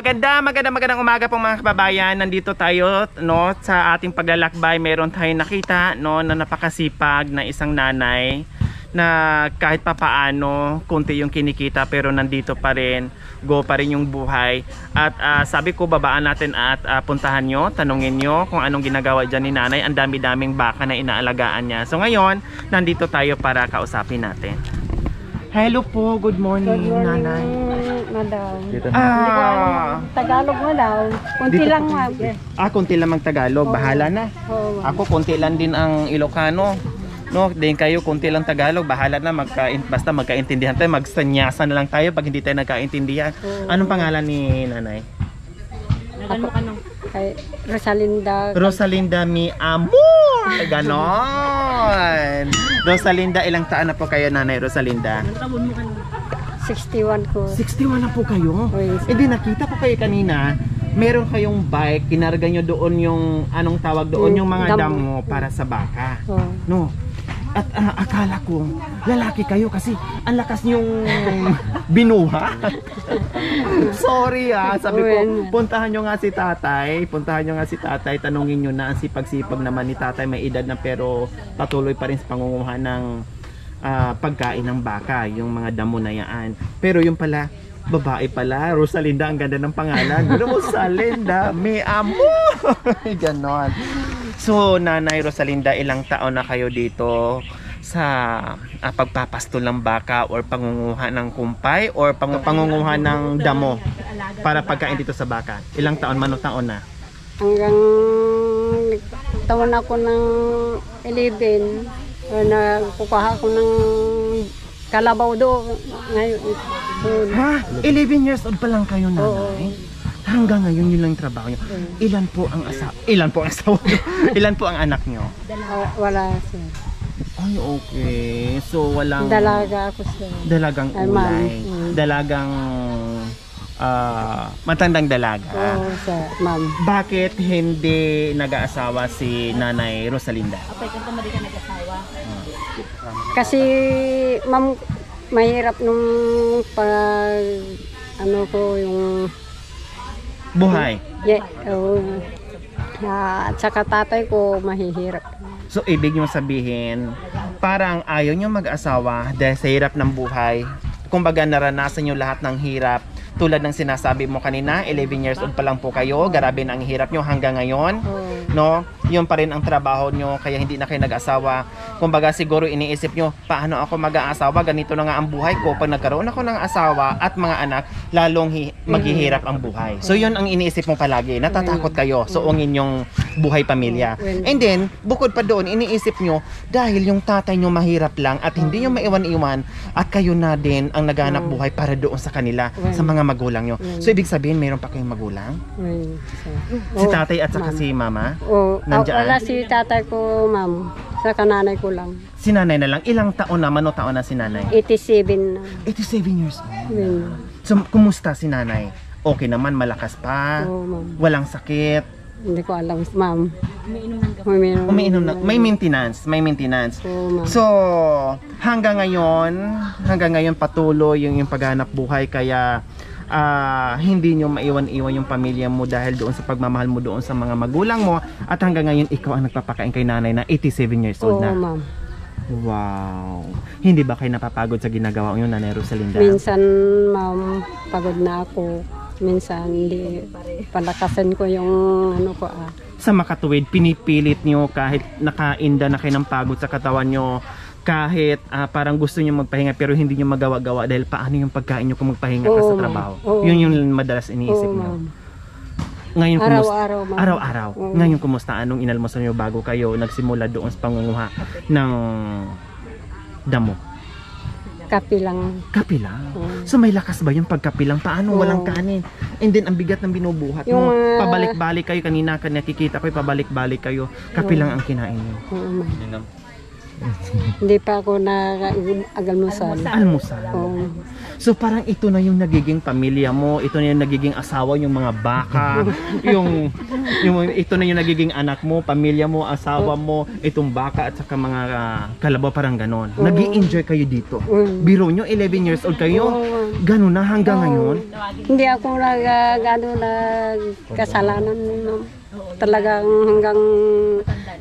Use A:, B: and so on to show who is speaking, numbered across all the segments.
A: Magandang umaga pong mga kababayan. Nandito tayo no sa ating paglalakbay. Meron tayong nakita no na napakasipag na isang nanay na kahit papaano konti yung kinikita pero nandito pa rin, go pa rin yung buhay. At sabi ko babaan natin at puntahan nyo, tanungin nyo kung anong ginagawa dyan ni nanay. Ang dami-daming baka na inaalagaan niya. So ngayon, nandito tayo para kausapin natin. Hello po, good morning, nanay.
B: Madam. Hindi ko alam Tagalog mo daw. Kunti lang ma'am.
A: Kunti lang mag-Tagalog, bahala na. Ako kunti lang din ang Ilocano. No, din kayo kunti lang Tagalog, bahala na basta magkaintindihan tayo, magsanyasan na lang tayo pag hindi tayo nagkaintindihan. Anong pangalan ni nanay?
B: Ako kay Rosalinda.
A: Rosalinda mi amor. Ganon. Rosalinda, ilang taon na po kayo, nanay Rosalinda?
B: 61 ko.
A: 61 na po kayo? Di nakita ko kayo kanina. Meron kayong bike, kinarga nyo doon yung, anong tawag doon, yung mga damo para sa baka. No? At akala ko, lalaki kayo kasi ang lakas nyong binuha. Sorry sabi ko, puntahan nyo nga si tatay. Tanungin nyo na ang sipag-sipag naman ni tatay. May edad na pero patuloy pa rin sa pangunguha ng pagkain ng baka, yung mga damo na yan. Pero yung pala, babae pala, Rosalinda, ang ganda ng pangalan. Rosalinda, may amo. Ganon. So, nanay Rosalinda, ilang taon na kayo dito sa pagpapastol ng baka or pangunguha ng kumpay or pangunguha ng damo para pagkain dito sa baka? Ilang taon, manong taon na?
B: Hanggang taon ako ng 11. Nagkukuha ako ng kalabaw doon ngayon.
A: Ha? 11 years old pa lang kayo, nanay? Hanggang ngayon yun lang yung trabaho nyo. Ilan po ang asawa nyo? Ilan po ang anak nyo?
B: Wala sir.
A: Ay, okay. So walang...
B: Dalaga ako sir.
A: Dalagang ulay. Dalagang... matandang dalaga.
B: Oo sir, ma'am.
A: Bakit hindi nag-aasawa si nanay Rosalinda?
B: Kasi ma'am, mahirap nung pag yung
A: buhay.
B: At saka tatay ko mahihirap.
A: So ibig nyo sabihin, parang ayaw nyo mag-asawa dahil sa hirap ng buhay. Kumbaga naranasan nyo lahat ng hirap. Tulad ng sinasabi mo kanina, 11 years old pa lang po kayo, grabe na ang hirap nyo hanggang ngayon. No? Yun pa rin ang trabaho nyo, kaya hindi na kayo nag-asawa. Kumbaga siguro iniisip nyo, paano ako mag-aasawa? Ganito na nga ang buhay ko. Pag nagkaroon ako ng asawa at mga anak, lalong maghihirap ang buhay. So yun ang iniisip mo palagi, natatakot kayo suungin yung buhay pamilya. And then, bukod pa doon, iniisip nyo, dahil yung tatay nyo mahirap lang at hindi nyo maiwan-iwan at kayo na din ang naghanap buhay para doon sa kanila, sa mga magulang nyo. So ibig sabihin, mayroon pa kayong magulang? Si tatay at saka si mama?
B: Wala si tatay ko, ma'am. Sa kananay ko lang.
A: Si nanay na lang? Ilang taon na? Mano taon na si nanay?
B: 87 na.
A: 87 years old. So, kumusta si nanay? Okay naman, malakas pa? Walang sakit?
B: Hindi ko alam, ma'am.
A: Umiinom na. May maintenance. So, hanggang ngayon patuloy yung paghanap buhay kaya hindi nyo maiwan-iwan yung pamilya mo dahil doon sa pagmamahal mo doon sa mga magulang mo at hanggang ngayon ikaw ang nagpapakain kay nanay na 87 years old na.
B: Ma'am.
A: Wow. Hindi ba kayo napapagod sa ginagawa nyo, nanay Rosalinda?
B: Minsan, ma'am, pagod na ako. Minsan, hindi palakasan ko yung
A: Sa makatuwid, pinipilit nyo kahit nakainda na kayo ng pagod sa katawan nyo, kahit parang gusto nyo magpahinga pero hindi nyo magawa-gawa dahil paano yung pagkain nyo kung magpahinga ka sa trabaho. Yun yung madalas iniisip nyo. Ngayon, araw-araw. Ngayon, kumusta? Anong inalmusal nyo bago kayo nagsimula doon sa pangunguha ng damo?
B: Kape lang.
A: So may lakas ba yung pagkapilang? Paano walang kanin? And then ang bigat ng binubuhat mo. Pabalik-balik kayo. Kanina nakikita ko pabalik-balik kayo. Kape lang ang kinain nyo.
B: Hindi pa ako nag-almusal.
A: Almusal.
B: Oo.
A: So parang ito na yung nagiging pamilya mo, ito na yung nagiging asawa, yung mga baka, yung ito na yung nagiging anak mo, pamilya mo, asawa mo, itong baka at saka mga kalabaw, parang ganon. Nag-i-enjoy kayo dito. Biro nyo, 11 years old kayo, ganon na hanggang ngayon.
B: Hindi ako kasalanan. Talagang hanggang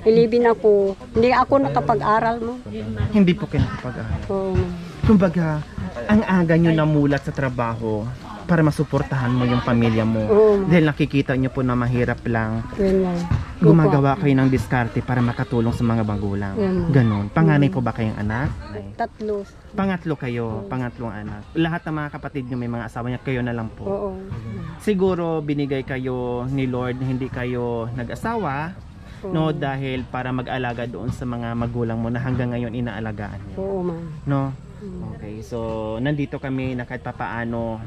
B: 11 ako, hindi ako nakapag-aral mo.
A: Hindi po kayo nakapag-aral.
B: Oo.
A: Kumbaga, ang aga nyo namulat sa trabaho para masuportahan mo yung pamilya mo. Dahil nakikita nyo po na mahirap lang. Gumagawa kayo ng diskarte para makatulong sa mga magulang. Ganon. Panganay po ba kayong anak?
B: 3.
A: Pangatlo kayo, pangatlong anak. Lahat ng mga kapatid nyo may mga asawa niya, kayo na lang po.
B: Oo.
A: Siguro binigay kayo ni Lord na hindi kayo nag-asawa, no, dahil para mag-alaga doon sa mga magulang mo na hanggang ngayon inaalagaan niyo.
B: Oo, ma'am.
A: No? Okay, so nandito kami na kahit papaano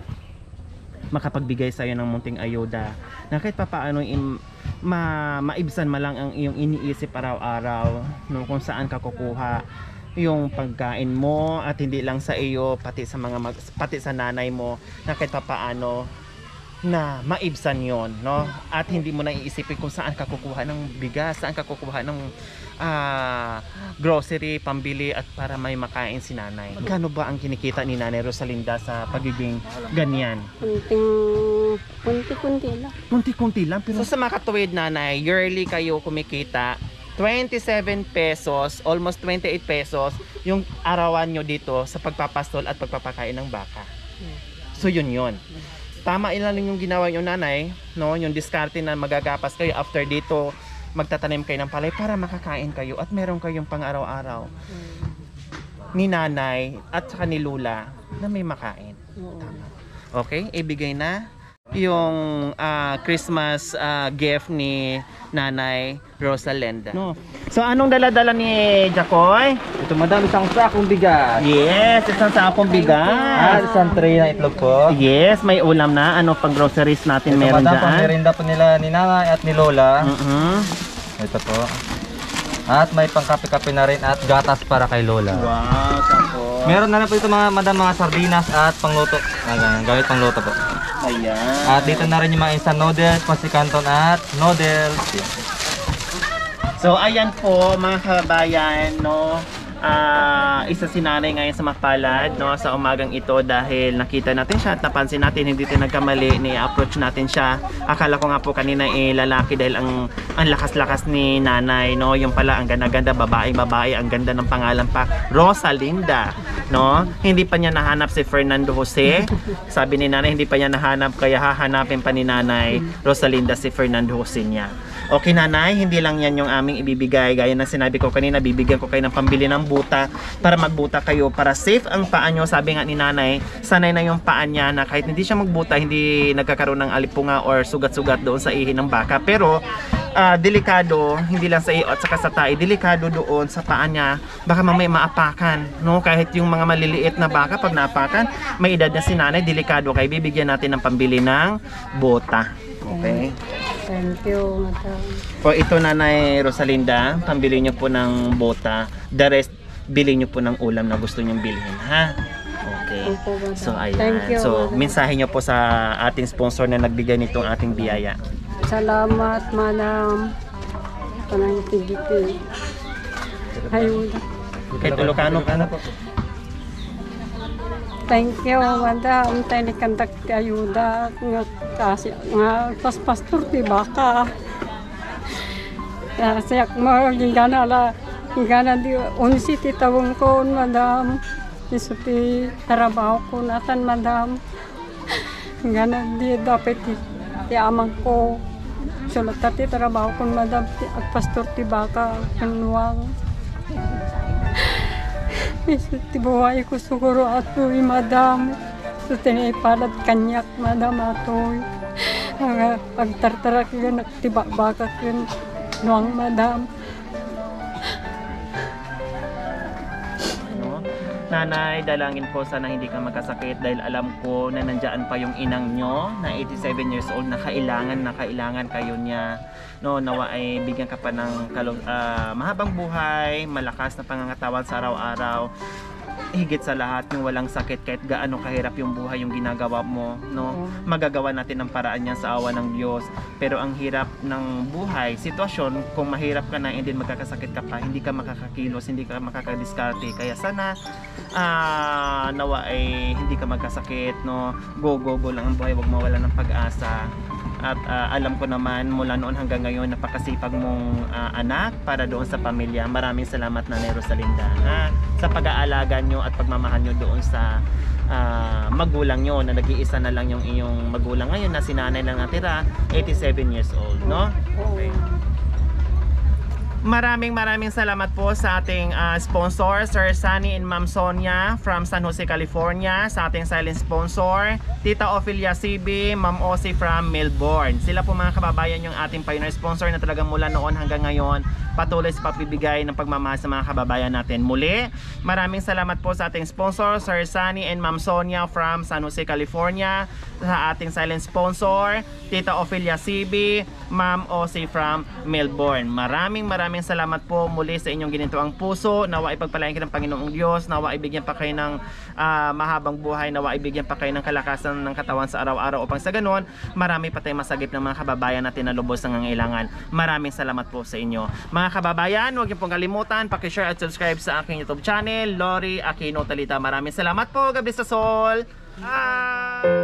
A: makapagbigay sa iyo ng munting ayuda, na kahit papaano maibsan man lang ang iyong iniisip araw-araw, no, kung saan ka kukuha yung pagkain mo, at hindi lang sa iyo, pati sa pati sa nanay mo, na kahit papaano na maibsan yon, no, at hindi mo na iisipin kung saan ka kukuha ng bigas, saan ka kukuha ng grocery, pambili at para may makain si nanay. Kano ba ang kinikita ni Nanay Rosalinda sa pagiging ganyan?
B: Kunti-kunti lang.
A: Kunti-kunti lang. Pero so, sa makatuwid, nanay, yearly kayo kumikita 27 pesos, almost 28 pesos yung arawan nyo dito sa pagpapastol at pagpapakain ng baka. So yun. Tama ilan yung ginawa nyo, nanay, no? Yung diskarte na magagapas kayo after dito, magtatanim kayo ng palay para makakain kayo at meron kayong pang-araw-araw ni nanay at saka ni Lula na may makain. Tama. Okay, ibigay na yung Christmas gift ni Nanay Rosalinda. No. So anong dala-dala ni Jacoy?
C: Ito madam, isang sakong bigas.
A: Yes, isang sakong bigas.
C: Isang tray na itlog po.
A: Yes, may ulam na. Ano pang groceries natin
C: Ito
A: meron
C: madam,
A: dyan?
C: pang merinda po nila ni nanay at ni Lola. Ito po. At may pangkape-kape na rin at gatas para kay Lola.
A: Wow, sako.
C: Meron na rin po ito mga sardinas at pangluto. Gamit pangluto po.
A: Ayan.
C: At dito na rin yung mga instant noodles, pasikanton at noodles.
A: So ayan po mga kabayan, no. Isa si nanay ngayon sa mapalad, no, sa umagang ito dahil nakita natin siya at napansin natin hindi tayo nagkamali, ni-approach natin siya. Akala ko nga po kanina lalaki dahil ang lakas-lakas ni nanay, no. Yung pala ang ganda-ganda, babae, ang ganda ng pangalan pa, Rosalinda, no. Hindi pa niya nahanap si Fernando Jose. Sabi ni nanay hindi pa niya nahanap, kaya hahanapin pa ni nanay Rosalinda si Fernando Jose niya. Okay nanay, hindi lang yan yung aming ibibigay. Gaya na sinabi ko kanina, bibigyan ko kayo ng pambili ng buta para magbuta kayo, para safe ang paa nyo. Sabi nga ni nanay, sanay na yung paa niya na kahit hindi siya magbuta, hindi nagkakaroon ng alipunga or sugat-sugat doon sa ihi ng baka. Pero delikado, hindi lang sa iyo at saka sa tae, delikado doon sa paa niya. Baka mamaya maapakan, no? Kahit yung mga maliliit na baka, pag naapakan, may edad na si nanay, delikado kayo. Bibigyan natin ng pambili ng buta. Okay?
B: Thank you, madam.
A: For ito, Nanay Rosalinda, pambili nyo po ng bota. The rest, bili nyo po ng ulam na gusto nyong bilhin, ha? Okay. So, ayan.
B: Thank you,
A: So,
B: madam.
A: mensahe nyo po sa ating sponsor na nagbigay nitong ating biyaya.
B: Salamat, madam. Panang tigiti. Ayuda.
A: Kay Tulocano ka na po.
B: Thank you, madam. Tayo kandak ti ayuda. Nga kasi nga pastor ti baka. Kasi mo gingana di unsi ti tawong ko, madam. Isu ti trabaho ko natan, madam. Gingana di dapat ti amang ko. Sulat ti trabaho ko, madam. At pastor ti baka kanuwang. Ti buhay ko siguro atoy, madam. So tinipalad kanyak, madam, atoy. Pagtartarak yun, naktibak-bakak yun. Nuang, madam.
A: No? Nanay, dalangin po sana hindi ka magkasakit dahil alam ko na nandiyan pa yung inang nyo na 87 years old na kailangan kayo niya. No, nawa ay bigyan ka pa ng mahabang buhay, malakas na pangangatawan sa araw-araw. Higit sa lahat yung walang sakit kahit gaano kahirap yung buhay yung ginagawa mo, no? Magagawa natin ang paraan niyan sa awa ng Diyos. Pero ang hirap ng buhay, sitwasyon, kung mahirap ka na and then magkakasakit ka pa, hindi ka makakakilos, hindi ka makakadiskarte. Kaya sana nawa ay hindi ka magkasakit, no? Go lang ang buhay, wag mawala ng pag-asa. At alam ko naman mula noon hanggang ngayon napakasipag mong anak para doon sa pamilya. Maraming salamat Nanay Rosalinda sa pag-aalaga nyo at pagmamahal nyo doon sa magulang nyo na nag-iisa na lang yung iyong magulang ngayon na si nanay lang natira, 87 years old, no? Okay. Maraming salamat po sa ating sponsor, Sir Sunny and Ma'am Sonia from San Jose, California. Sa ating silent sponsor, Tita Ophelia CB, Ma'am Osi from Melbourne. Sila po mga kababayan yung ating pioneer sponsor na talagang mula noon hanggang ngayon patuloy sa pagbibigay ng pagmamahal sa mga kababayan natin. Muli, maraming salamat po sa ating sponsor, Sir Sunny and Ma'am Sonia from San Jose, California. Sa ating silent sponsor, Tita Ophelia CB, Ma'am Osi from Melbourne. Maraming salamat po muli sa inyong ginintuang puso. Nawa ipagpalain kayo ng Panginoong Diyos. Nawa ibigyan pa kayo ng mahabang buhay. Nawa ibigyan pa kayo ng kalakasan ng katawan sa araw-araw upang sa ganun, marami pa tayong masagip ng mga kababayan natin na lubos ng nangailangan. Maraming salamat po sa inyo. Mga kababayan, huwag niyo pong kalimutan, paki-share at subscribe sa aking YouTube channel, Lori Aquino Talita. Maraming salamat po. God bless us all. Bye!